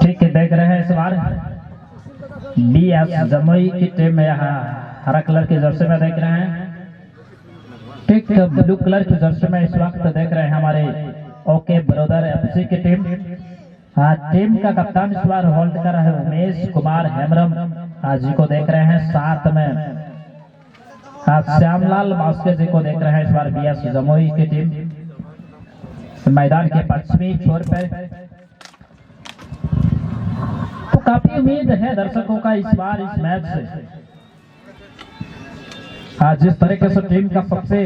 ठीक है, देख रहे हैं इस बार BS जमुई की टीम में यहाँ हरा कलर की जर्सी में देख रहे हैं। ठीक ब्लू कलर की जर्सी में इस वक्त देख रहे हैं हमारे ओके ब्रदर FC की टीम। हाँ, टीम का कप्तान इस बार होल्ड कर रहे हैं उमेश कुमार हेमरम जी को देख रहे हैं। साथ में श्यामलाल बास्के जी को देख रहे हैं इस बार BS जमुई की टीम। मैदान के पश्चिमी छोर पर तो काफी उम्मीद है दर्शकों का इस बार इस मैच से। जिस तरीके से टीम का सबसे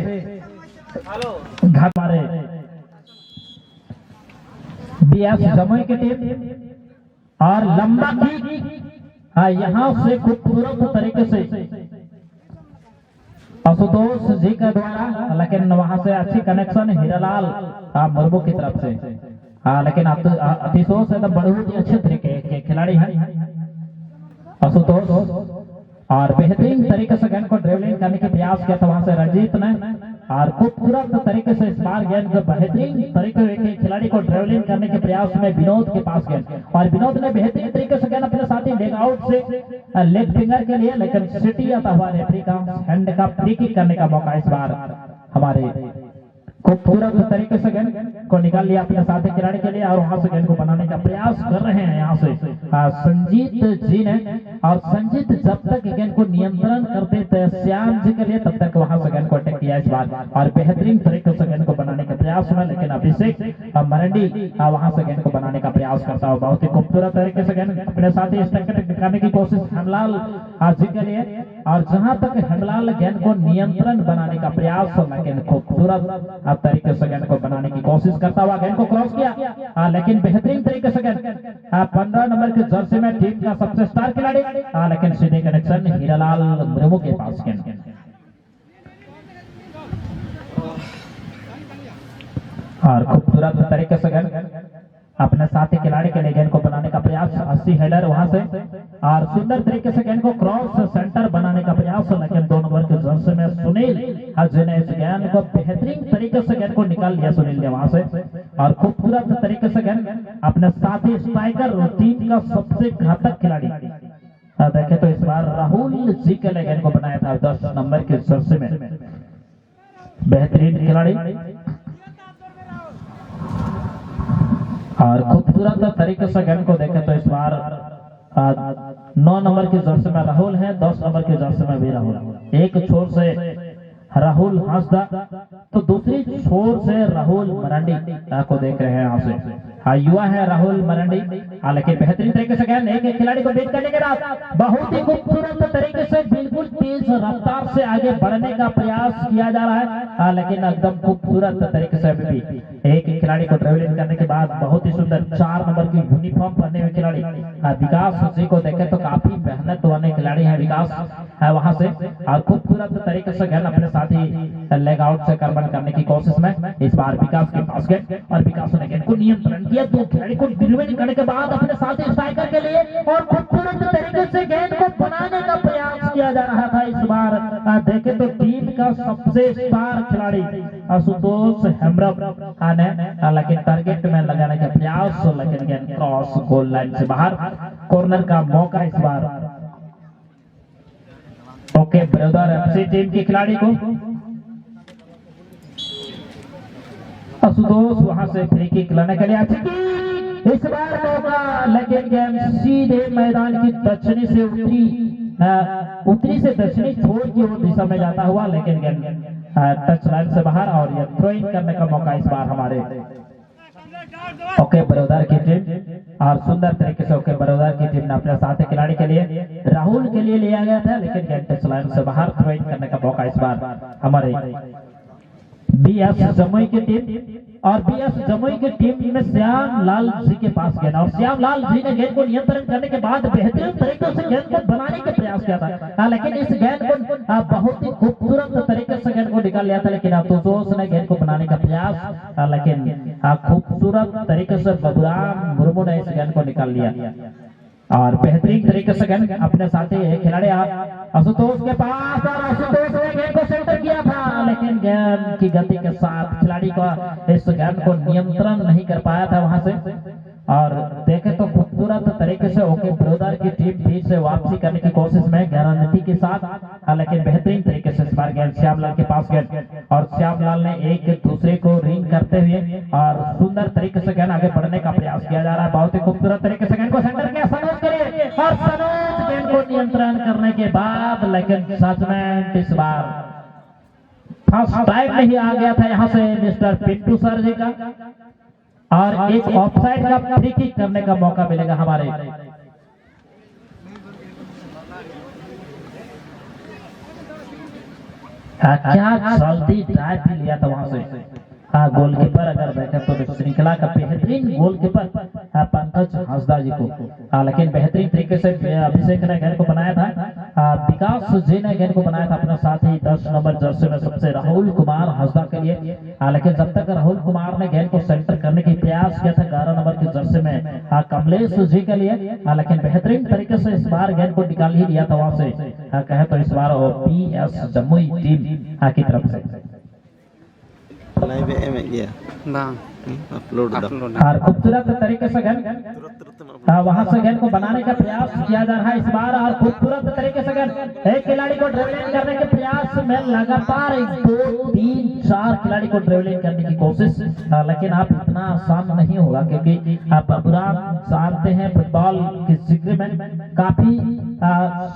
हमारे BS जमुई की टीम और लंबा किक यहाँ से खूबसूरत तरीके से आशुतोष जी का द्वारा, लेकिन वहां से अच्छी कनेक्शन हीरालाल मुर्मू की तरफ से। लेकिन आशुतोष एकदम बहुत ही अच्छे तरीके के खिलाड़ी हैं आशुतोष, और बेहतरीन तरीके से गेंद को ड्रिबलिंग करने की प्रयास किया था वहां से रंजीत ने, और खूबसूरत तरीके से इस बार गेंद बेहतरीन तरीके के खिलाड़ी को ड्रिबलिंग करने के प्रयास में विनोद के पास गेंद, और विनोद ने बेहतरीन तरीके से गेंद अपने साथी लेग आउट से लेग फिंगर के लिए, लेकिन सिटी आता हुआ रेफरी का हैंड का फ्री किक करने का मौका इस बार हमारे खूबसूरत तरीके से गेंद को निकाल लिया अपने साथी खिलाड़ी के लिए, और वहां से गेंद को बनाने का प्रयास कर रहे हैं यहाँ से संजीत जी ने। और संजीत जब तक गेंद को नियंत्रण करते थे श्याम जी के लिए, तब तक वहां से गेंद को अटैक किया इस बार, और बेहतरीन तरीके से गेंद को बनाने का प्रयास हुआ। लेकिन अभिषेक मरंडी वहां से गेंद को बनाने का प्रयास करता हुआ बहुत ही खूबसूरत तरीके से गेंद अपने साथी निकालने की कोशिश हेमलाल जी के लिए, और जहां तक हेमलाल गेंद को नियंत्रण बनाने का प्रयास, लेकिन खूबसूरत तरीके से गेंद को बनाने की कोशिश करता हुआ गेंद को क्रॉस किया, लेकिन बेहतरीन तरीके से गेंद 15 नंबर की जर्सी में टीम का सबसे स्टार खिलाड़ी, लेकिन सीधे कनेक्शन हीरालाल मुर्मू के पास गेंद, और खूबसूरत तरीके से गेंद अपने साथी खिलाड़ी के लिए गेंद को बनाने का प्रयास 80 हेडर वहां से, और सुंदर तरीके से गेंद को क्रॉस सेंटर बनाने का प्रयास, लेकिन 2 नंबर के जर्सी में सुनील ने इस गेंद को बेहतरीन तरीके से गेंद को निकाल लिया सुनील ने वहां से, और खूबसूरत तरीके से गेंद अपने साथी स्ट्राइकर टीम का सबसे घातक खिलाड़ी देखे तो इस बार राहुल जी के लिए गेंद को बनाया था 10 नंबर के जर्सी में, बेहतरीन खिलाड़ी, और खूबसूरत तरीके से गेंद को देखे तो इस बार 9 नंबर की जर्सी में राहुल है, 10 नंबर की जर्सी में भी राहुल। एक छोर से राहुल हांसदा तो दूसरी छोर से राहुल मरांडी को देख रहे हैं यहाँ से। युवा है राहुल मरांडी, लेकिन बेहतरीन तरीके से गेंद एक खिलाड़ी को बीट करने के बाद बहुत ही खूबसूरत तरीके से बिल्कुल तेज रफ्तार से आगे बढ़ने का प्रयास किया जा रहा है, लेकिन एकदम खूबसूरत तरीके से अभी भी एक खिलाड़ी को ड्रिबलिंग करने के बाद बहुत ही सुंदर 4 नंबर की यूनिफॉर्म पहने हुए खिलाड़ी विकास जी को देखे तो काफी मेहनत वाले खिलाड़ी है विकास वहां से, और खूबसूरत तरीके से गेंद अपने साथी लेग आउट से कर्मन करने की कोशिश में इस बार विकास के पास गेंद, और विकास ने गेंद को नियंत्रण किया 2 खिलाड़ी को ड्रिबलिंग करने के बाद अपने साथी स्ट्राइकर के लिए, और खूबसूरत तरीके से गेंद को बनाने का प्रयास किया जा रहा था इस बार। देखे तो टीम का सबसे स्टार खिलाड़ी आशुतोष हेमरम ने, लेकिन टारगेट में लगाने का प्रयास, लेकिन गेंद क्रॉस गोल लाइन से बाहर, कॉर्नर का मौका इस बार ओके ब्रदर FC टीम के खिलाड़ी को। आशुतोष वहां से फ्री किक लाने के लिए इस बार मौका, लेकिन गेंद सीधे मैदान की दक्षिणी से उत्तरी से दक्षिणी छोर की ओर दिशा में जाता हुआ, लेकिन गेंद टच लाइन से बाहर, और यह थ्रोइंग करने का मौका इस बार हमारे ओके बड़ौदा की टीम, और सुंदर तरीके से ओके बड़ौदा की टीम ने अपने साथी खिलाड़ी के लिए राहुल के लिए लिया गया था, लेकिन गेंद टच लाइन से बाहर थ्रोइंग करने का मौका इस बार हमारे बीएस जमुई की टीम, और बीएस जमुई की टीम में श्याम लाल जी के पास गेंद, और श्याम लाल जी ने गेंद को नियंत्रण करने के बाद बेहतरीन तरीके से गेंद को बनाने का प्रयास किया था, लेकिन इस गेंद को बहुत ही खूबसूरत तरीके से गेंद को निकाल लिया था, लेकिन अफसोस ने गेंद को बनाने का प्रयास, लेकिन खूबसूरत तरीके से बबुराम मुर्मू ने इस गेंद को निकाल लिया, और बेहतरीन तरीके से गेंद अपने साथी खिलाड़ी आशुतोष के पास, और आशुतोष ने गेंद को सेंटर किया था, लेकिन गेंद की गति के साथ खिलाड़ी को इस गेंद को नियंत्रण नहीं कर पाया था वहां से। और देखे तो खूबसूरत तरीके से ओके ब्रदर की टीम फिर से वापसी करने की कोशिश में रणनीति के साथ, लेकिन बेहतरीन तरीके से इस बार गेंद श्यामलाल के पास गेंद, और श्यामलाल ने एक दूसरे को रिंग करते हुए और सुंदर तरीके से गेंद आगे बढ़ने का प्रयास किया जा रहा है। बहुत ही खूबसूरत तरीके से गेंद को सेंटर किया सनोज करिए, और सनोज गेंद को नियंत्रण करने के बाद, लेकिन सचमेंट इस बार फर्स्ट टाइम में ही आ गया था यहाँ से मिस्टर पिंटू सर जी का, और एक ऑफसाइड का फ्री किक करने का मौका मिलेगा हमारे। क्या जल्दी ड्राइव भी लिया था वहां से गोलकीपर, अगर देखें तो श्रृंखला का बेहतरीन गोलकीपर पंकज हंसदा जी को, लेकिन बेहतरीन तरीके से अभिषेक ने गेंद को बनाया था, विकास जी ने गेंद को बनाया था अपने साथ ही 10 नंबर जर्सी में सबसे राहुल कुमार हंसदा के लिए, लेकिन जब तक राहुल कुमार ने गेंद को सेंटर करने की प्रयास किया था 11 नंबर की जर्सी में कमलेश जी के लिए, लेकिन बेहतरीन तरीके से इस बार गेंद को निकाल ही लिया था वहां से, कहे तो इस बार बीएस जमुई टीम की तरफ से लाइव में गया अपलोड और खूबसूरत तरीके से गेंद वहां से गेंद को बनाने का प्रयास किया जा रहा है इस बार, और खूबसूरत तरीके से गेंद एक खिलाड़ी को ड्रिबलिंग करने के प्रयास में लगातार 1 2 3 4 खिलाड़ी को ड्रिबलिंग करने की कोशिश, लेकिन आप इतना आसान नहीं होगा, क्योंकि आप बबुराम जानते हैं फुटबॉल के जिक्र में काफी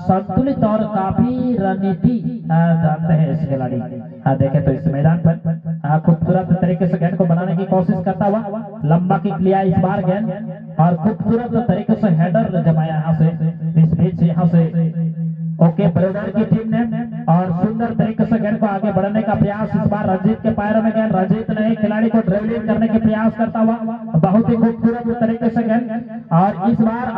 संतुलित और काफी रणनीति जानते हैं इस खिलाड़ी। देखे तो इस मैदान पर खूबसूरत तरीके से गेंद को बनाने की कोशिश करता हुआ लंबा किक लिया इस बार गेंद, और खूबसूरत तरीके से हेडर जमाया यहाँ से, इस बीच यहाँ से ओके ब्रदर की टीम ने, और सुंदर तरीके से गेंद को आगे बढ़ने का प्रयास इस बार रंजीत के पैरों में गेंद, रंजीत ने एक खिलाड़ी को ड्रिबलिंग करने के प्रयास करता हुआ बहुत ही खूबसूरत तरीके से गेंद, और इस बार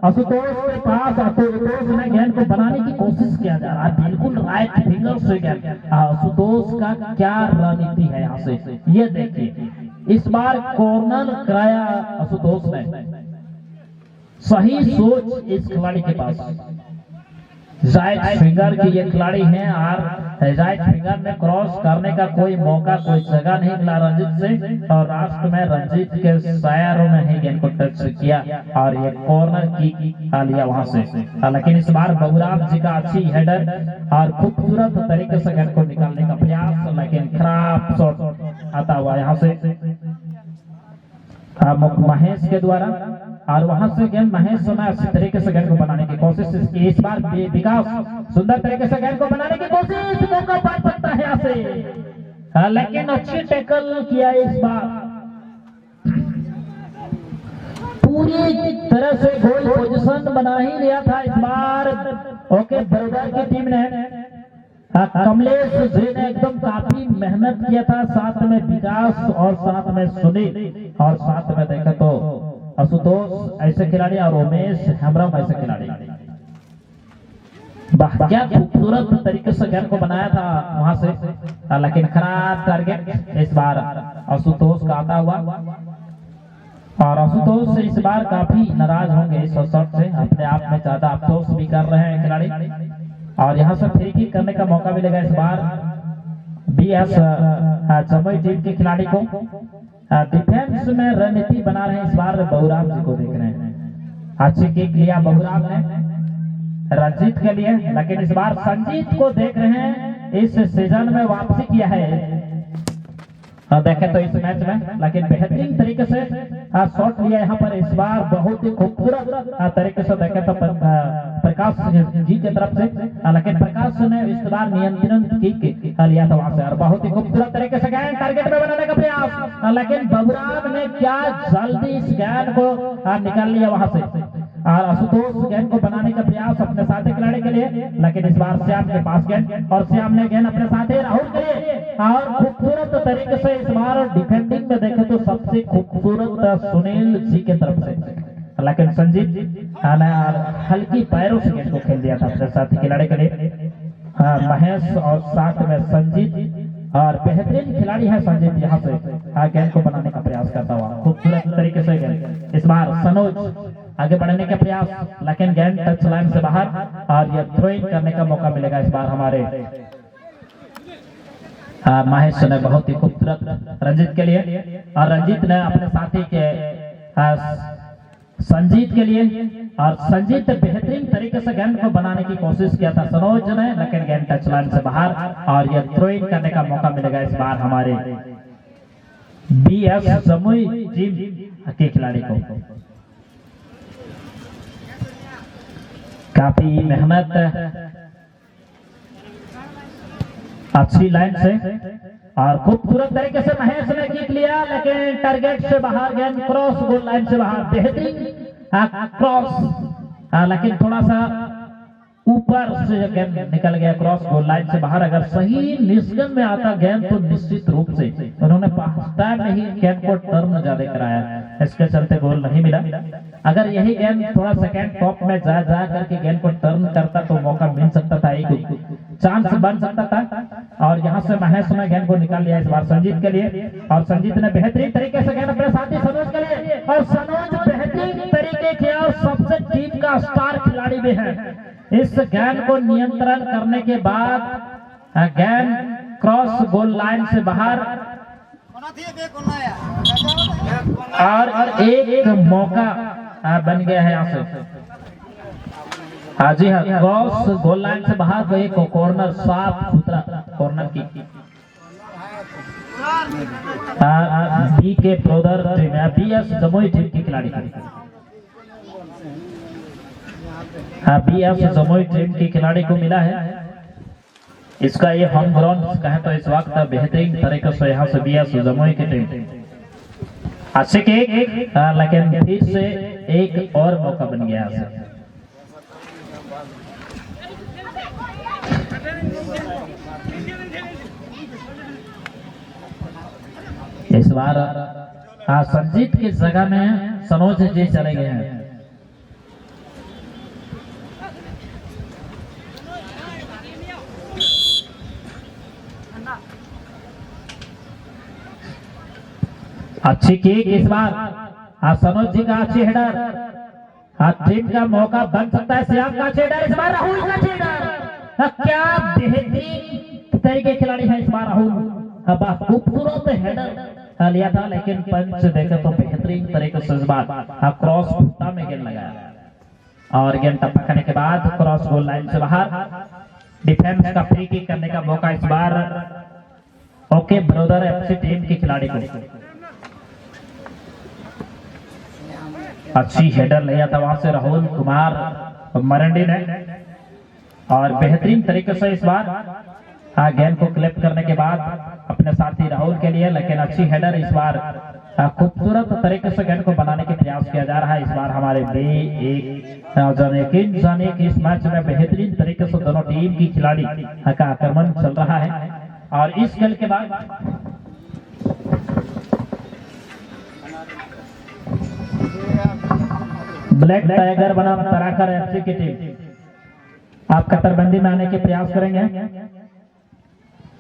आशुतोष के पास आशुतोष ने गेंद को बनाने की कोशिश किया जा रहा है, बिल्कुल राइट फिंगर से गेंद, आशुतोष का क्या रणनीति है यहाँ से ये देखिए, इस बार कॉर्नर कराया आशुतोष ने, सही सोच इस खिलाड़ी के पास, राइट फिंगर की ये खिलाड़ी हैं, और राइट फिंगर में क्रॉस करने का कोई मौका कोई जगह नहीं मिला रंजीत से, और लास्ट में रंजीत के पैरों में ही गेंद को टच किया और ये कॉर्नर की लिया वहां से, लेकिन इस बार बबुराम जी का अच्छी हेडर और खूबसूरत तरीके से गेंद को निकालने का प्रयास, लेकिन खराब शॉट आता हुआ यहाँ से महेश के द्वारा, और वहां से गेंद महेश सोना अच्छी तरीके से गेंद को बनाने की कोशिश की, इस बार विकास सुंदर तरीके से गेंद को बनाने की कोशिश, मौका पा सकता है यहाँ से, लेकिन अच्छी टैकल किया इस बार, पूरी तरह से गोल पोजीशन बना ही लिया था इस बार ओके ब्रदर की टीम ने, कमलेश जी ने एकदम काफी मेहनत किया था, साथ में विकास और साथ में सुनील और साथ में देखा तो आशुतोष ऐसे खिलाड़ी और उमेश हेम्ब्रम ऐसे खिलाड़ी, क्या खूबसूरत तरीके से गेंद को बनाया था वहां से, लेकिन खराब टारगेट इस बार आशुतोष का आता हुआ, और आशुतोष इस बार काफी नाराज होंगे इस शॉट से, अपने आप में ज्यादा अफसोस भी कर रहे हैं खिलाड़ी, और यहाँ से फ्री किक करने का मौका मिलेगा इस बार बीएस जमुई टीम के खिलाड़ी को, डिफेंस में रणनीति बना रहे हैं इस बार बबुराम जी को देख रहे हैं, अच्छी किक लिया बबुराम ने रंजीत के लिए, लेकिन इस बार संजीत को देख रहे हैं, इस सीजन में वापसी किया है देखे तो इस मैच में, लेकिन बेहतरीन तरीके से शॉट लिया यहाँ पर इस बार, बहुत ही खूबसूरत तरीके से देखे तो प्रकाश जी की तरफ से, लेकिन प्रकाश ने इस बार नियंत्रण की लिया था वहां से, और बहुत ही खूबसूरत तरीके से गेंद टारगेट में बनाने का प्रयास, लेकिन बबुराम ने क्या जल्दी इस गेंद को निकाल लिया वहां से, और आशुतोष गेंद को बनाने का प्रयास अपने साथी खिलाड़ी के लिए, लेकिन इस बार श्याम के पास गेंद और श्याम ने गेंद अपने साथी राहुल के लिए और खूबसूरत तरीके से इस बार डिफेंडिंग में देखे तो सबसे खूबसूरत सुनील जी के तरफ से, लेकिन संजीत ने हल्की पैरों से गेंद को खेल दिया था अपने साथी खिलाड़ी के लिए। महेश और साथ में संजीत और बेहतरीन खिलाड़ी है संजीत, यहाँ से गेंद को बनाने का प्रयास करता हुआ खूबसूरत तरीके से गेंद। इस बार सनोज आगे बढ़ने का प्रयास, लेकिन गेंद टच लाइन से बाहर और यह थ्रोइंग करने का मौका मिलेगा इस बार हमारे महेश ने बहुत ही खूबसूरत रंजीत के लिए, और रंजीत ने अपने साथी के संजीत के लिए, और संजीत बेहतरीन तरीके से गेंद को बनाने की कोशिश किया था सनोज ने, लेकिन गेंद टच लाइन से बाहर और यह थ्रोइंग करने का मौका मिलेगा इस बार हमारे बीएस जमुई टीम के खिलाड़ी को। काफी मेहनत अच्छी लाइन से और खूबसूरत तरीके से महेश ने किक लिया, लेकिन टारगेट से बाहर गेंद क्रॉस गोल लाइन से बाहर, बेहतरीन क्रॉस, लेकिन थोड़ा सा ऊपर से गेंद निकल गया क्रॉस गोल लाइन से बाहर। अगर सही निष्गन में आता गेंद तो निश्चित रूप से उन्होंने फर्स्ट टाइम में ही गेंद को टर्न ज्यादा कराया, इसके चलते गोल नहीं मिला। अगर यही गेंद थोड़ा सेकंड टॉप में जा करके गेंद को टर्न करता तो मौका मिल सकता था, एक चांस बन सकता था। और यहाँ से महेश ने गेंद को निकाल लिया इस बार संजीत के लिए, और संजीत ने बेहतरीन तरीके से गेंद अपने साथी सनोज के लिए, और सनोज बेहतरीन तरीके के और सबसे टीम का स्टार खिलाड़ी भी है। इस गेंद को नियंत्रण करने के बाद गेंद क्रॉस गोल लाइन से बाहर और एक मौका बन गया है यहाँ से। हाँ जी हाँ, क्रॉस गोल लाइन से बाहर को एक कॉर्नर, साफ सुथरा कॉर्नर की बी के ब्रोदर टीम या बीएस जमुई टीम की खिलाड़ी, बीएस जमुई टीम की खिलाड़ी को मिला है। इसका ये होम ग्राउंड कहें तो इस वक्त बेहतरीन तरीके से यहाँ से बीएस जमुई की टीम अच्छे के लेकिन फिर से एक और मौका बन गया है। इस बार संजीत की जगह में सनोज जी चले गए हैं। अच्छी किक इस बार सनोज जी का, अच्छी हेडर, टीम का मौका बन सकता है। श्याम का हेडर इस बार, राहुल का हेडर, क्या बेहतरीन तरीके खिलाड़ी है इस बार राहुल, खूबसूरत हेडर लिया था, लेकिन पंच देखे तो बेहतरीन तरीके से इस बार क्रॉस फुट्टा में गेंद लगाया और गेंद टपकने के बाद क्रॉस गोल लाइन से बाहर। डिफेंस का फ्री किक करने का मौका इस बार ओके ब्रदर एफसी टीम की खिलाड़ी को। अच्छी हेडर लिया था वहां से राहुल कुमार मरंडी ने, और बेहतरीन तरीके से इस बार गेंद को क्लिप करने के बाद अपने साथी राहुल के लिए, लेकिन अच्छी हेडर इस बार खूबसूरत तरीके से गेंद को बनाने के प्रयास किया जा रहा है। इस बार हमारे इस मैच में बेहतरीन तरीके से दोनों टीम की खिलाड़ी का आक्रमण चल रहा है, और इस खेल के बाद ब्लैक टाइगर बनाम तराकर एफसी की टीम आप कतरबंदी में आने के प्रयास करेंगे,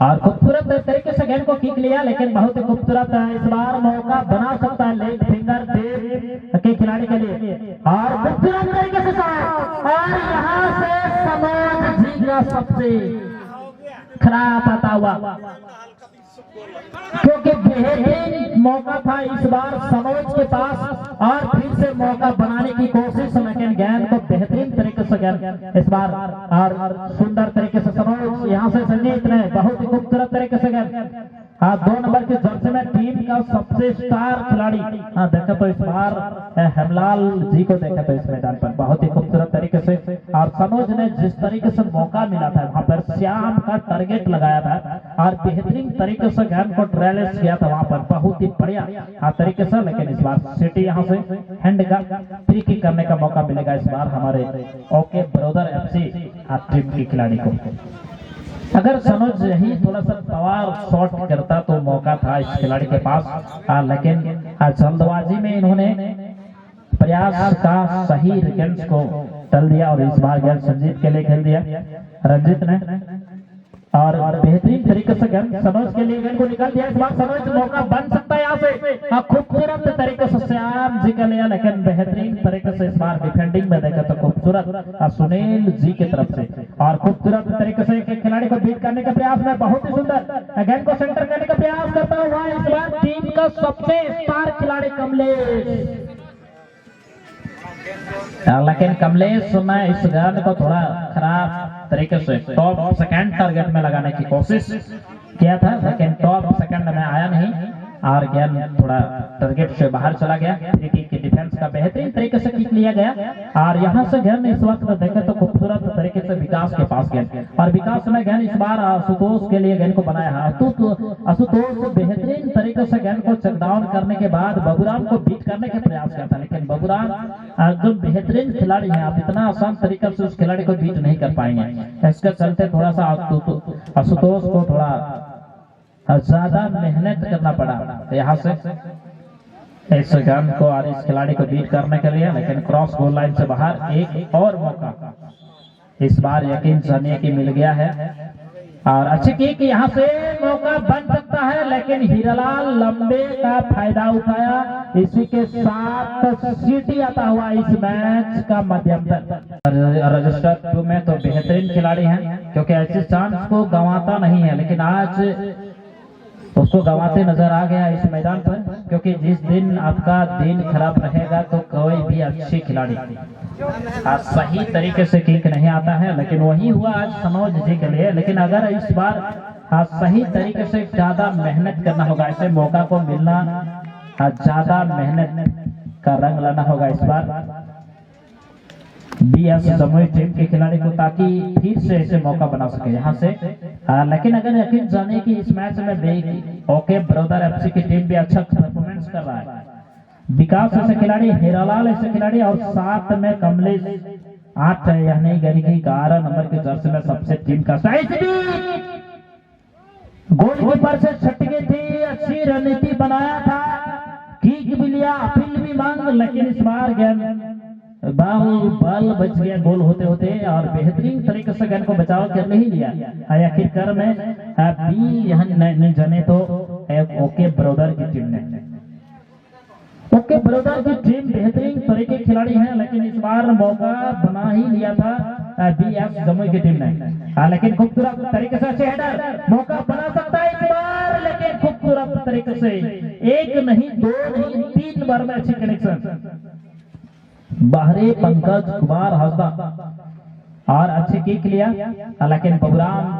और खूबसूरत तरीके से गेंद को किक लिया, लेकिन बहुत ही खूबसूरत इस बार मौका बना सकता है लेग फिंगर के खिलाड़ी के लिए, और खूबसूरत तरीके से और यहाँ से सनोज जी का सबसे खराब आता हुआ, क्योंकि बेहतरीन मौका था इस बार सनोज के पास, और फिर से मौका बनाने की कोशिश, लेकिन गेंद को बेहतरीन तरीके से गेंद इस बार और सुंदर तरीके से सनोज, यहाँ से संजीत ने बहुत ही खूबसूरत तरीके से गेंद हाँ 2 नंबर की जर्सी में टीम का सबसे स्टार खिलाड़ी, हाँ देखा तो इस बार हेमलाल जी को देखा तो इस मैदान पर बहुत ही खूबसूरत तरीके से, और सनोज ने जिस तरीके से मौका मिला था वहां पर श्याम का टारगेट लगाया था और बेहतरीन तरीके से गेंद को ट्रेलेस किया था वहां पर, बहुत ही बढ़िया तरीके से। लेकिन इस बार सिटी यहाँ से हैंड का फ्री किक करने का मौका मिलेगा इस बार हमारे ओके ब्रदर FC टीम के खिलाड़ी को। अगर सनोज यही थोड़ा सा पावर शॉट करता तो मौका था इस खिलाड़ी के पास, लेकिन जल्दबाजी में इन्होंने प्रयास का सही रिकॉर्ड को टल दिया और इस बार गेंद संजीत के लिए खेल दिया रंजीत ने, और बेहतरीन तरीके से गेंद सनोज के लिए गेंद को निकाल दिया। इस बार सनोज मौका बन सकता है यहाँ से, खूबसूरत तरीके से श्याम जी का लिया, लेकिन बेहतरीन तरीके से इस बार डिफेंडिंग में देखा तो खूबसूरत सुनील जी की तरफ से, और खूबसूरत तरीके से एक खिलाड़ी को बीट करने के प्रयास में बहुत ही सुंदर गेंद को सेंटर करने का प्रयास करता हुआ इस बार टीम का सबसे स्टार खिलाड़ी कमलेश, लेकिन कमलेश ने इस गेंद को थोड़ा खराब तरीके से टॉप सेकंड टारगेट में लगाने की कोशिश किया था, लेकिन टॉप सेकंड में आया नहीं और गेंद थोड़ा टारगेट से बाहर चला गया। फ्री किक की डिफेंस का बेहतरीन तरीके से किक लिया गया और यहाँ से गेंद इस वक्त देखे तो खूबसूरत तरीके से विकास के पास गया और विकास ने गेंद इस बार आशुतोष के लिए गेंद को बनाया। आशुतोष बेहतरीन तरीके से गेंद को चेक डाउन करने के बाद बबूराम को बीट करने के प्रयास करता, लेकिन बबूराम एकदम बेहतरीन खिलाड़ी है, आप इतना आसान तरीके से उस खिलाड़ी को बीट नहीं कर पाएंगे। इसके चलते थोड़ा सा आशुतोष को थोड़ा ज्यादा मेहनत करना पड़ा यहाँ से इस गेंद को और इस खिलाड़ी को बीट करने के लिए, लेकिन क्रॉस गोल लाइन से बाहर एक और मौका इस बार यकीन जानिए कि मिल गया है और अच्छी किक यहाँ से मौका बन सकता है, लेकिन हीरालाल लंबे का फायदा उठाया। इसी के साथ सिटी आता हुआ इस मैच का मध्यंतर रजिस्टर 2 में तो बेहतरीन खिलाड़ी हैं क्योंकि ऐसे चांस को गंवाता नहीं है, लेकिन आज उसको गंवाते नजर आ गया इस मैदान पर, क्योंकि जिस दिन आपका दिन खराब रहेगा तो कोई भी अच्छी खिलाड़ी आज सही तरीके से किक नहीं आता है, लेकिन वही हुआ आज सनोज जी के लिए। लेकिन अगर इस बार आज सही तरीके से ज्यादा मेहनत करना होगा, ऐसे मौका को मिलना ज्यादा मेहनत का रंग लाना होगा इस बार BF जमुई टीम के खिलाड़ी को, ताकि फिर से ऐसे मौका बना सके यहाँ से। लेकिन अगर यकीन जाने कि इस मैच में ओके ब्रदर FC की टीम भी अच्छा परफॉर्मेंस कर रहा है, विकास ऐसे खिलाड़ी, हीरालाल ऐसे खिलाड़ी और साथ में कमलेश 8 है, यह नहीं गरी की 11 नंबर की जर्सी में सबसे टीम का गोलकीपर से छटके थी, अच्छी रणनीति बनाया था, किक भी लिया, अपील भी मांग, लेकिन इस बार गेंद बल बच गया गोल होते होते और बेहतरीन तरीके से गेंद को बचाव कर नहीं लिया। आखिरकार में भी यहाँ नहीं जाने तो ओके ब्रदर की टीम ने, ओके ब्रदर की टीम बेहतरीन तरीके खिलाड़ी हैं, लेकिन इस बार मौका बना ही लिया था BF जमुई की टीम ने, लेकिन खूबसूरत तरीके से अच्छे हेडर मौका बना सकता है इस बार, लेकिन खूबसूरत तरीके से 1 नहीं 2 नहीं 3 बार में अच्छी कनेक्शन बाहरी पंकज कुमार हंसदा और अच्छी किक लिया, लेकिन बबूराम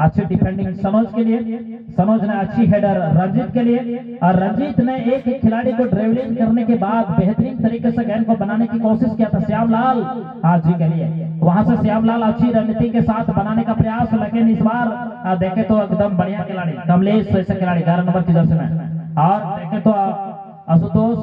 अच्छी डिफेंडिंग सनोज के लिए, सनोज ने अच्छी हेडर रंजीत के लिए और रंजीत ने एक खिलाड़ी को ड्राइवलिंग करने के बाद बेहतरीन तरीके से गेंद को बनाने की कोशिश किया था श्यामलाल आज जी के लिए, वहां से श्यामलाल अच्छी रणनीति के साथ बनाने का प्रयास, लेकिन इस बार देखे तो एकदम बढ़िया खिलाड़ी कमलेश ऐसे खिलाड़ी 11 नंबर की जर्सी में, और देखे तो आशुतोष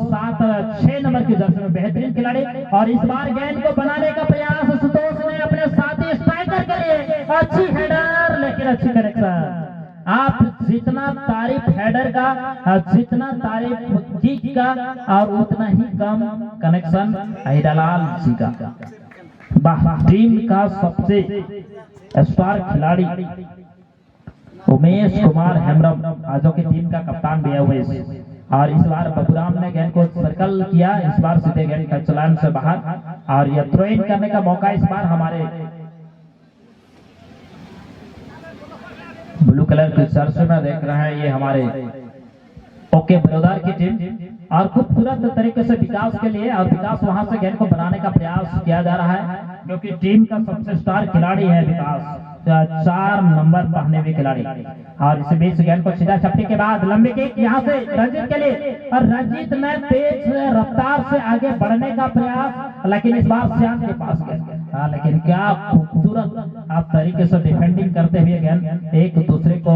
6 नंबर की जर्सी में बेहतरीन खिलाड़ी, और इस बार गेंद को बनाने का प्रयास आशुतोष ने अपने साथी स्ट्राइकर के लिए, अच्छी हेडर लेकिन अच्छी कनेक्शन। आप जितना तारीफ हेडर का, जितना तारीफ किक का और उतना ही कम कनेक्शन हीरालाल जी का। टीम का सबसे स्टार खिलाड़ी उमेश कुमार हेम्ब्रम जो की टीम का कप्तान भी है उमेश, और इस बार बबूराम ने गेंद को सर्कल किया, इस बार सीधे गेंद का चलान से बाहर, और यह थ्रो इन करने का मौका इस बार हमारे ब्लू कलर की जर्सी में देख रहे हैं, ये हमारे ओके ब्रदर की टीम, और खूबसूरत तरीके से विकास के लिए, और विकास वहां से गेंद को बनाने का प्रयास किया जा रहा है क्योंकि टीम का सबसे स्टार खिलाड़ी है विकास। 4 नंबर पहने हुए खिलाड़ी। और इस बीच गेंद को सीधा छपने के बाद लंबी किक यहाँ से रंजीत के लिए, और रंजीत ने तेज रफ्तार से आगे बढ़ने का प्रयास, लेकिन इस बार श्याम के पास गया। लेकिन क्या खूबसूरत आप तरीके से डिफेंडिंग करते हुए गेंद एक दूसरे को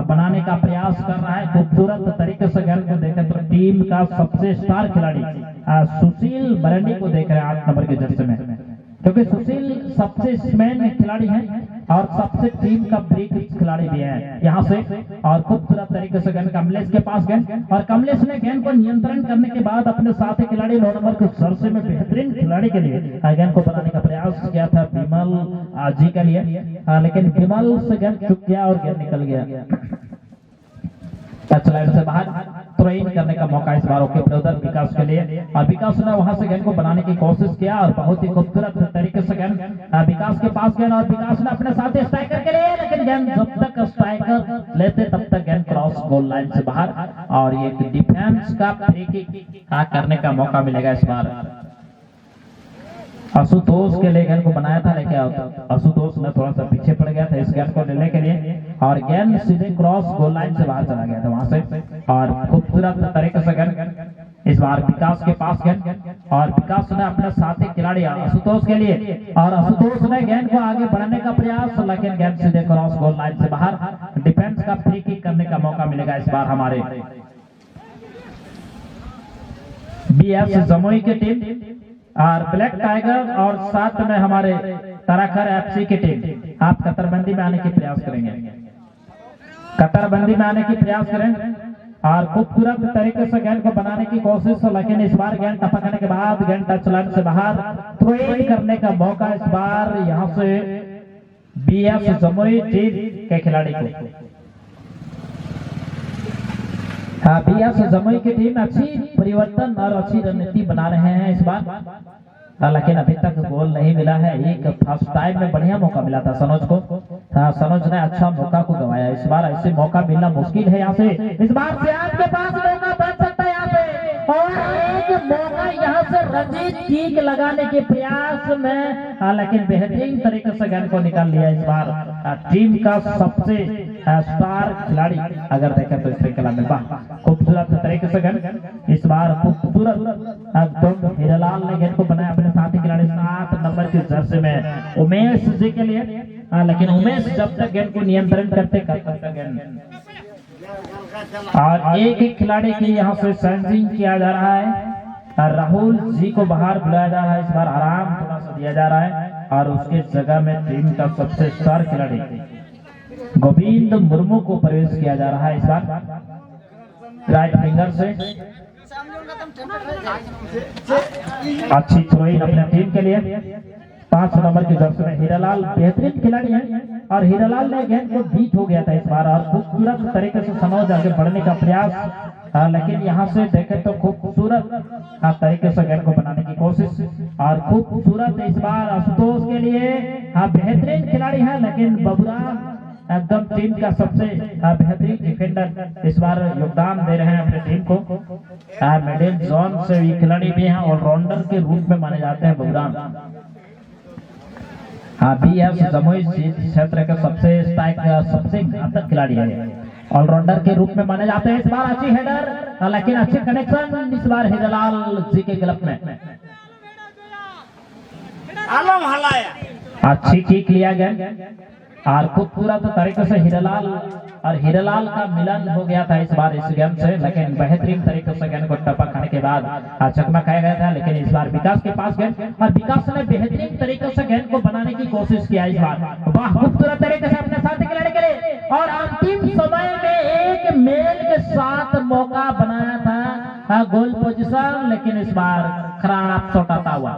बनाने का प्रयास कर रहा है। खूबसूरत तरीके से गेंद को देखें तो टीम का सबसे स्टार खिलाड़ी सुशील बरंडी को देख रहे हैं 8 नंबर के जर्सी में, क्योंकि सुशील सबसे स्मैन खिलाड़ी है और सबसे टीम का ब्रेक खिलाड़ी भी है यहाँ से। और खूबसूरत तरीके से गेंद कमलेश के पास गेंद, और कमलेश ने गेंद को नियंत्रण करने के बाद अपने साथी खिलाड़ी 9 नंबर के जर्सी में बेहतरीन खिलाड़ी के लिए गेंद को बनाने का प्रयास किया था विमल जी के लिए, लेकिन विमल से गेंद चुक गया और गेंद निकल गया टच लाइन से बाहर। थ्रो इन करने का मौका इस बार ओके ब्रदर विकास के लिए, और विकास ने वहां से गेंद को बनाने की कोशिश किया और बहुत ही खूबसूरत तरीके से गेंद विकास के पास गेंद, और विकास ने अपने साथी स्ट्राइकर के लिए, लेकिन गेंद जब तक स्ट्राइकर लेते तब तक गेंद क्रॉस गोल लाइन से बाहर, और ये डिफेंस का फ्री किक करने का मौका मिलेगा इस बार। आशुतोष के लिए गेंद को बनाया था, लेकिन आशुतोष ने थोड़ा सा पीछे पड़ गया था इस गेंद को लेने के लिए, और गेंद सीधे क्रॉस गोल लाइन से बाहर चला गया था वहां से। और खूबसूरत तरीके से गेंद इस बार विकास के पास गेंद, और विकास ने अपने साथी खिलाड़ी आशुतोष के लिए, और आशुतोष ने गेंद को आगे बढ़ाने का प्रयास, लेकिन गेंद सीधे क्रॉस गोल लाइन से बाहर। डिफेंस का फ्री किक करने का मौका मिलेगा इस बार हमारे बीएस जमुई की टीम, और ब्लैक टाइगर और साथ में हमारे तराखर एफसी की टीम। आप कतरबंदी में आने की प्रयास करेंगे, कतरबंदी में आने की प्रयास करें, और खूबसूरत तरीके से गेंद को बनाने की कोशिश, लेकिन इस बार गेंद टपकने के बाद गेंद टच लाइन से बाहर। थ्रो इन करने का मौका इस बार यहाँ से बीएस जमुई टीम के खिलाड़ी को। बीएस जमुई की टीम अच्छी परिवर्तन और अच्छी रणनीति बना रहे हैं इस बार, लेकिन अभी तक गोल नहीं मिला है। एक फर्स्ट टाइम में बढ़िया मौका मिला था सनोज को, सनोज ने अच्छा मौका को गवाया। इस बार ऐसे मौका मिलना मुश्किल है यहाँ से। इस बार से आपके पास मौका बन सकता है यहाँ से, और एक मौका यहाँ से रंजीत किक लगाने के प्रयास में, लेकिन बेहतरीन तरीके से गेंद को निकाल लिया इस बार टीम का सबसे स्टार खिलाड़ी अगर देखें तो इस श्रृंखला में। खूबसूरत तरीके से गेंद इस बार खूबसूरत हीरालाल ने गेंद को बनाया अपने साथी खिलाड़ी 7 नंबर की जर्सी में उमेश जी के लिए, लेकिन उमेश जब तक गेंद को नियंत्रण करते गेंद, और एक खिलाड़ी की यहाँ से सेंसिंग किया जा रहा है। राहुल जी को बाहर बुलाया जा रहा है, इस बार आराम थोड़ा सा दिया जा रहा है, और उसके जगह में टीम का सबसे स्टार खिलाड़ी गोविंद मुर्मू को प्रवेश किया जा रहा है इस बार राइट फिंगर से। अच्छी थ्रो इन अपने टीम के लिए 5 नंबर की जर्सी में हीरालाल बेहतरीन खिलाड़ी है, और हीरालाल ने गेंद को बीट हो गया था इस बार, और खूबसूरत तरीके से सनोज आगे बढ़ने का प्रयास, लेकिन यहाँ से देखें तो खूबसूरत तरीके से गेंद को बनाने की कोशिश, और खूबसूरत इस बार आशुतोष के लिए बेहतरीन खिलाड़ी है, लेकिन बबुराम एकदम टीम का सबसे बेहतरीन डिफेंडर इस बार योगदान दे रहे हैं अपने टीम को। मिडिल जोन से ये खिलाड़ी भी हैं, ऑलराउंडर के रूप में माने जाते हैं बबुराम। बीएस जमुई क्षेत्र के सबसे घातक खिलाड़ी है, ऑलराउंडर के रूप में माने जाते हैं। इस बार अच्छी हेडर, लेकिन अच्छी कनेक्शन इस बार हीरालाल जी के गलत में अच्छी किक लिया गया, और खूबसूरत तरीके से हीरालाल का मिलन हो गया था इस बार इस गेम से, लेकिन बेहतरीन तरीके से गेंद को टपक खाने के बाद चकमा खाया गया था। लेकिन इस बार विकास के पास गेंद, और विकास ने बेहतरीन तरीके से गेंद को बनाने की कोशिश किया इस बार। वाह, खूबसूरत तरीके से अपने साथी खिलाड़ी के लिए, और अंतिम समय में एक मेल के साथ मौका बनाया था गोल पोजीशन, लेकिन इस बार खराब चौटाता हुआ।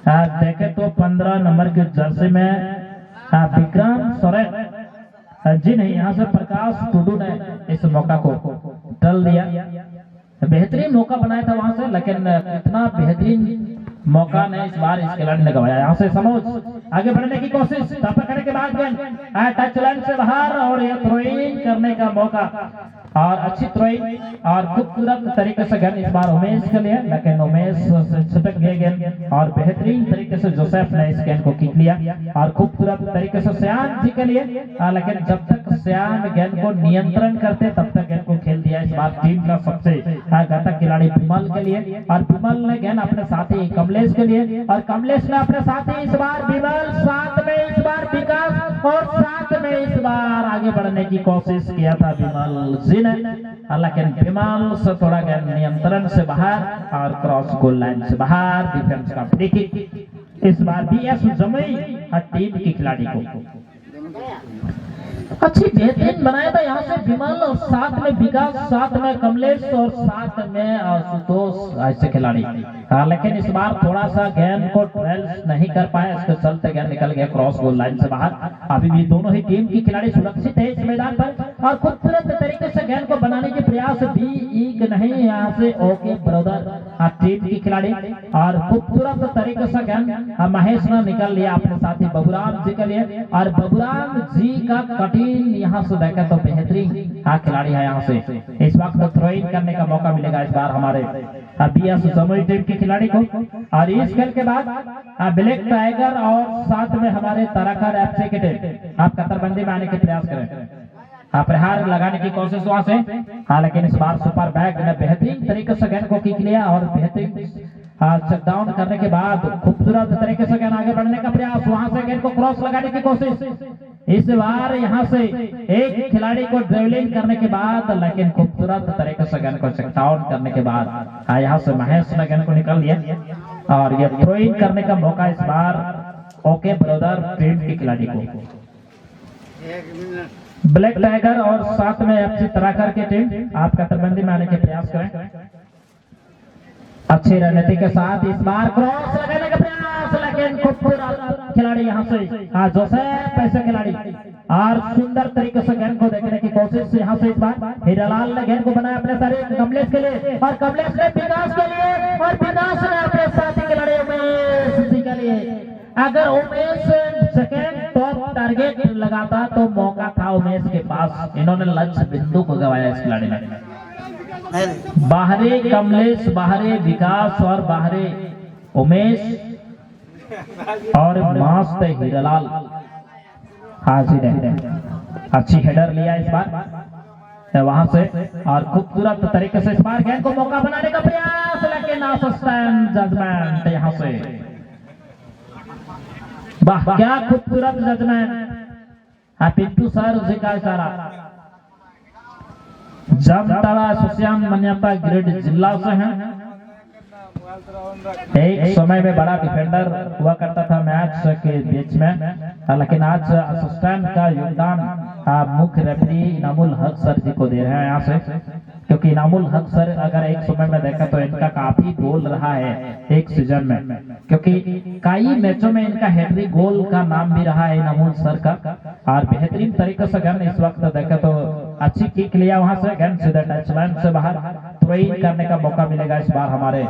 देखे तो 15 नंबर की जर्सी में विक्रम सोरेन जी नहीं, यहाँ से प्रकाश टुडू ने इस मौका को टल दिया। बेहतरीन मौका बनाया था वहां से, लेकिन इतना बेहतरीन मौका ने इस बार इस खिलाड़ी ने गवाया। यहाँ से सनोज आगे बढ़ने की कोशिश, टपकने के बाद टच लाइन से बाहर, और यह थ्रो इन करने का मौका और अच्छी थ्रोइंग और खूबसूरत तरीके से गेंद इस बार उमेश के लिए, लेकिन उमेश से छिटक गया गेंद और बेहतरीन तरीके से जोसेफ ने इस गेंद को किक लिया और खूबसूरत तरीके से श्याम जी के लिए, लेकिन जब तक श्याम गेंद को नियंत्रण करते तब तक गेंद को खेल दिया इस बार टीम का सबसे घातक खिलाड़ी विमल के लिए। और विमल ने गेंद अपने साथी कमलेश के लिए और कमलेश ने अपने साथी इस बार विमल, साथ में इस बार विकास और साथ में इस बार आगे बढ़ने की कोशिश किया था विमल जी ने, लेकिन विमल से थोड़ा गेंद नियंत्रण से बाहर और क्रॉस गोल लाइन से बाहर, डिफेंस का फ्री किक इस बार बीएस जमुई टीम की खिलाड़ी को अच्छी बेहतरीन बनाया था यहाँ से विमल और साथ में विकास, साथ में कमलेश और साथ में आशुतोष ऐसे खिलाड़ी। लेकिन इस बार थोड़ा सा गेंद को ट्रेल नहीं कर पाए, इसके चलते गेंद निकल गया क्रॉस गोल लाइन से बाहर। अभी भी दोनों ही टीम की खिलाड़ी सुरक्षित है इस मैदान पर और खूबसूरत तरीके से गेंद को बनाने के प्रयास भी नहीं यहाँ से ओके ब्रदर टीम की खिलाड़ी और खूबसूरत तरीके से गेंद महेश ने निकल लिया अपने साथी बबुराम जी के लिए और बबुराम जी का कठिन यहाँ से देखा तो बेहतरीन खिलाड़ी है। यहाँ से इस वक्त थ्रोइंग करने का मौका मिलेगा इस बार हमारे बीएस जमुई टीम के खिलाड़ी को। और इस खेल के बाद ब्लैक टाइगर और साथ में हमारे ताराखर एफसी के टीम आप कतरबंदी में आने के प्रयास करें, प्रहार लगाने की कोशिश वहां से, लेकिन इस बार सुपर बैग ने बेहतरीन तरीके से गेंद को किक लिया और बेहतरीन चेक डाउन करने के बाद खूबसूरत तरीके से गेंद आगे बढ़ने का प्रयास, वहां से गेंद को क्रॉस लगाने की कोशिश। इस बार यहां से एक खिलाड़ी को ड्रिबलिंग करने के बाद, लेकिन खूबसूरत तरीके से गेंद को चेक डाउन करने के बाद यहां से महेश ने गेंद को निकल लिया और ये थ्रोइंग करने का मौका इस बार ओके ब्रदर टीम की खिलाड़ी को। ब्लैक टाइगर और साथ में एफसी तराकर की टीम आप कतरबंदी में आने के प्रयास करें। अच्छी रणनीति के साथ इस बार क्रॉस लगाने का प्रयास, लेकिन खूबसूरत खिलाड़ी यहाँ से जोसेफ पैसे खिलाड़ी और सुंदर तरीके से गेंद को देखने की कोशिश यहाँ से इस बार हीरालाल ने गेंद को बनाया अपने सारे कमलेश के लिए और कमलेश ने विकास के लिए और विकास ने अपने साथी खिलाड़ी उमेश जी के लिए। अगर उमेश सेकेंड टॉप टारगेट लगाता तो मौका था उमेश के पास, इन्होंने लक्ष्य बिंदु को गवाया इस खिलाड़ी ने। बाहरे कमलेश, बाहरे विकास और बाहरे उमेश और मास्ट हीरालाल हाजिर है। अच्छी हेडर लिया इस बार वहां से और खूबसूरत तरीके से इस बार गेंद को मौका बनाने का प्रयास, लेकिन असिस्टेंट जजमेंट यहाँ से, वाह क्या खूबसूरत जजमेंट। पिंटू सर जी का इशारा, जामताड़ा सुश्याम मन्यता ग्रेड जिला से हैं। एक समय में बड़ा डिफेंडर हुआ करता था मैच के बीच में, लेकिन आज असिस्टेंट का योगदान मुख्य रेफरी इनामुल हक सर जी को दे रहे हैं यहाँ से, क्योंकि इनामुल हक सर अगर एक समय में देखा तो इनका काफी गोल रहा है एक सीजन में, क्योंकि कई मैचों में इनका हैट्रिक गोल का नाम भी रहा है इनामुल सर का। और बेहतरीन तरीके से गेंद इस वक्त देखा तो अच्छी किक लिया वहां से, गेंद सीधे टच लाइन से बाहर, थ्रोइंग करने का मौका मिलेगा इस बार हमारे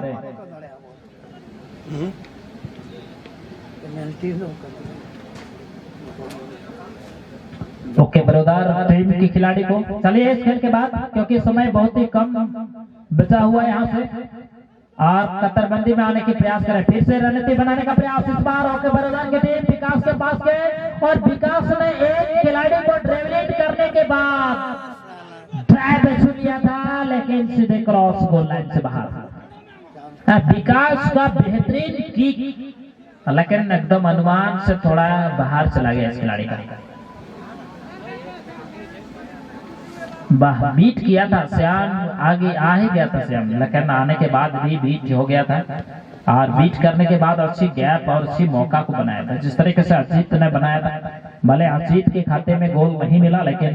ओके ब्रदर टीम की खिलाड़ी को। चलिए इस खेल के बाद, क्योंकि समय बहुत ही कम बचा हुआ है यहाँ से, और कतरबंदी में आने की प्रयास करें। फिर से रणनीति बनाने का प्रयास इस बार ओके ब्रदर की टीम विकास के पास गए और विकास ने एक खिलाड़ी को ड्रिबलिंग करने के बाद ड्राइव छू लिया था, लेकिन सीधे क्रॉस गोल लाइन से बाहर। विकास का बेहतरीन किक, लेकिन एकदम अनुमान से थोड़ा बाहर चला गया इस खिलाड़ी का। बीट किया था श्याम, आगे आ ही गया था श्याम, लेकिन आने के बाद भी बीट हो गया था और बीट करने के बाद अच्छी गैप और अच्छी मौका को बनाया था, जिस तरीके से अजीत ने बनाया था। भले अजीत के खाते में गोल नहीं मिला, लेकिन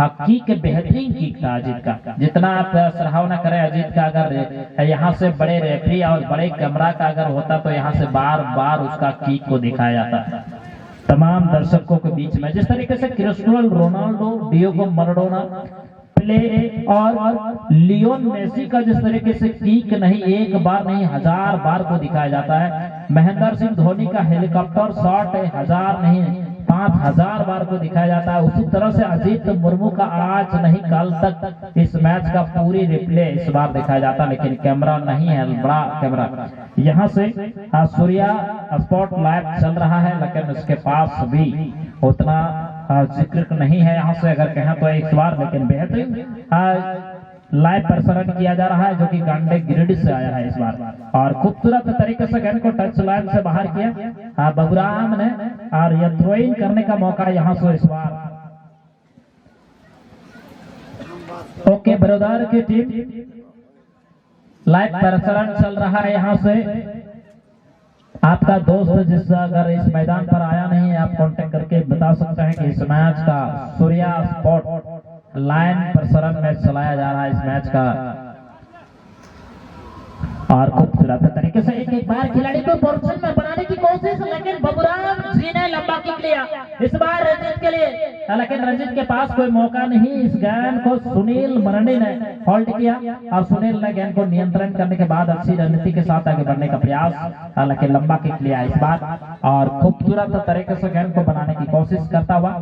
हकी के बेहतरीन किक था अजीत का। जितना आप सराहना करें अजीत का, अगर यहाँ से बड़े रेफरी और बड़े कैमरा का अगर होता तो यहाँ से बार बार उसका किक को दिखाया जाता तमाम दर्शकों के बीच में। जिस तरीके से क्रिस्टियानो रोनाल्डो, डिएगो माराडोना, पेले और लियोन मेसी का जिस तरीके से किक नहीं एक बार नहीं 1000 बार को दिखाया जाता है। महेंद्र सिंह धोनी का हेलीकॉप्टर शॉट 1000 नहीं 5000 बार को दिखाया जाता है। उसी तरह से अजीत मुर्मू का आज नहीं कल तक इस मैच का पूरी रिप्ले इस बार दिखाया जाता, लेकिन कैमरा नहीं है, बड़ा कैमरा यहाँ से सूर्या स्पॉट लाइव चल रहा है, लेकिन उसके पास भी उतना जिक्र नहीं है यहाँ से अगर कहें तो इस बार, लेकिन बेहतरीन लाइव प्रसारण किया जा रहा है जो कि गांडे गिरिडीह से आया है इस बार, और खूबसूरत तरीके से गेंद को टच लाइन से बाहर किया बबुराम ने, और यह थ्रोइंग करने का मौका यहाँ से इस बार। ओके, बड़ौदा की टीम लाइव प्रसारण चल रहा है यहाँ से। आपका दोस्त जिस अगर इस मैदान पर आया नहीं है, आप कांटेक्ट करके बता सकते हैं कि इस मैच का सूर्या स्पॉट लाइन प्रसारण में चलाया जा रहा है इस मैच का, और खूबसूरत तरीके से एक बार खिलाड़ी को पोर्शन में बनाने की कोशिश, लेकिन बबुराम जी ने लंबा किक लिया इस बार रंजीत के लिए, लेकिन रंजीत के पास कोई मौका नहीं। इस गेंद को सुनील मरंडी ने होल्ड किया और सुनील ने गेंद को नियंत्रण करने के बाद अच्छी रणनीति के साथ आगे बढ़ने का प्रयास, हालांकि लंबा किक लिया इस बार, और खूबसूरत तरीके से गेंद को बनाने की कोशिश करता हुआ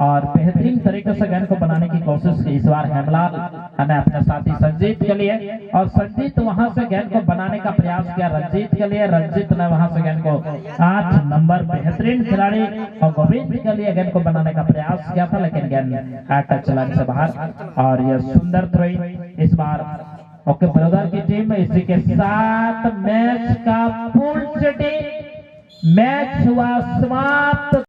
और बेहतरीन तरीके से गेंद को बनाने की कोशिश की इस बार हेमलाल ने अपने साथी संजीत के लिए, और संजीत वहां से गेंद को बनाने का प्रयास किया रंजीत के लिए। रंजीत ने वहां से गेंद को 8 नंबर बेहतरीन खिलाड़ी और गोविंद के लिए गेंद को बनाने का प्रयास किया था, लेकिन गेंद टच लाइन से बाहर, और यह सुंदर थ्रोइंग इस बार। ओके, ब्रदर की टीम इसी के साथ मैच का फुल सेटिंग मैच हुआ समाप्त।